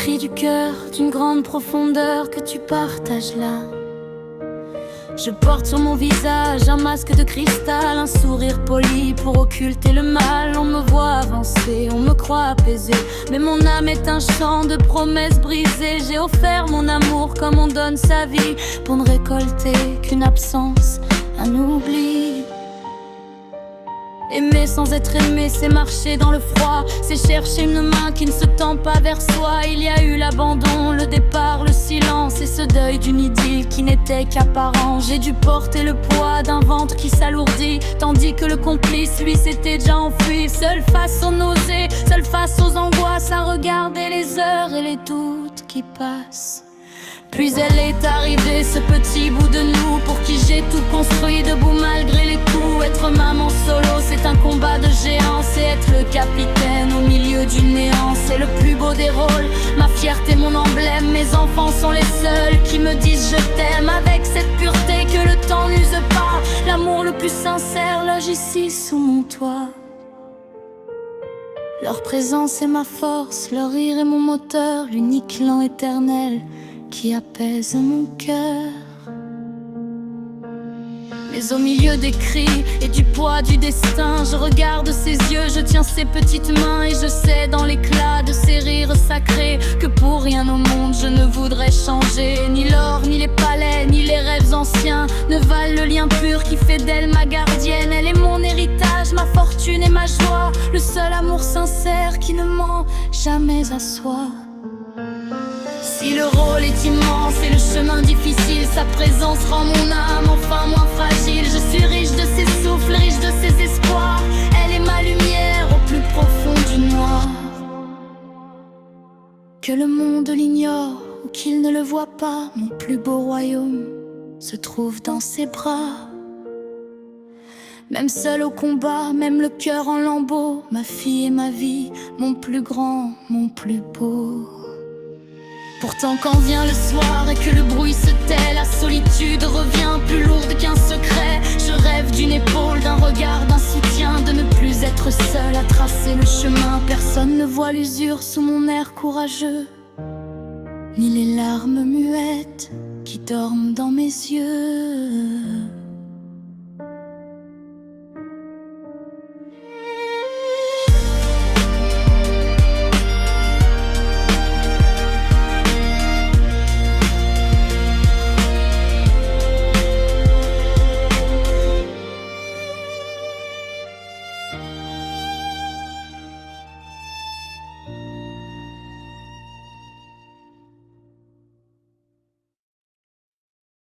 cri du cœur, d'une grande profondeur que tu partages là. Je porte sur mon visage un masque de cristal, un sourire poli pour occulter le mal. On me voit avancer, on me croit apaisé, mais mon âme est un champ de promesses brisées. J'ai offert mon amour comme on donne sa vie, pour ne récolter qu'une absence, un oubli. Aimer sans être aimé, c'est marcher dans le froid, c'est chercher une main qui ne se tend pas vers soi. Il y a eu l'abandon, le départ, le silence et ce deuil d'une idylle qui n'était qu'apparent. J'ai dû porter le poids d'un ventre qui s'alourdit, tandis que le complice, lui, s'était déjà enfui. Seul face aux nausées, seul face aux angoisses, à regarder les heures et les doutes qui passent. Puis elle est arrivée, ce petit bout de nous pour qui j'ai tout construit debout malgré les coups. Être maman solo, c'est un combat de géants, c'est être le capitaine au milieu du néant. C'est le plus beau des rôles, ma fierté, mon emblème. Mes enfants sont les seuls qui me disent je t'aime, avec cette pureté que le temps n'use pas. L'amour le plus sincère loge ici sous mon toit. Leur présence est ma force, leur rire est mon moteur, l'unique lent éternel qui apaise mon cœur. Mais au milieu des cris et du poids du destin, je regarde ses yeux, je tiens ses petites mains, et je sais dans l'éclat de ses rires sacrés que pour rien au monde je ne voudrais changer. Ni l'or, ni les palais, ni les rêves anciens ne valent le lien pur qui fait d'elle ma gardienne. Elle est mon héritage, ma fortune et ma joie, le seul amour sincère qui ne ment jamais à soi. Si le rôle est immense et le chemin difficile, sa présence rend mon âme enfin moins fragile. Je suis riche de ses souffles, riche de ses espoirs. Elle est ma lumière au plus profond du noir. Que le monde l'ignore ou qu'il ne le voit pas, mon plus beau royaume se trouve dans ses bras. Même seul au combat, même le cœur en lambeaux, ma fille et ma vie, mon plus grand, mon plus beau. Pourtant quand vient le soir et que le bruit se tait, la solitude revient plus lourde qu'un secret. Je rêve d'une épaule, d'un regard, d'un soutien, de ne plus être seul à tracer le chemin. Personne ne voit l'usure sous mon air courageux, ni les larmes muettes qui dorment dans mes yeux.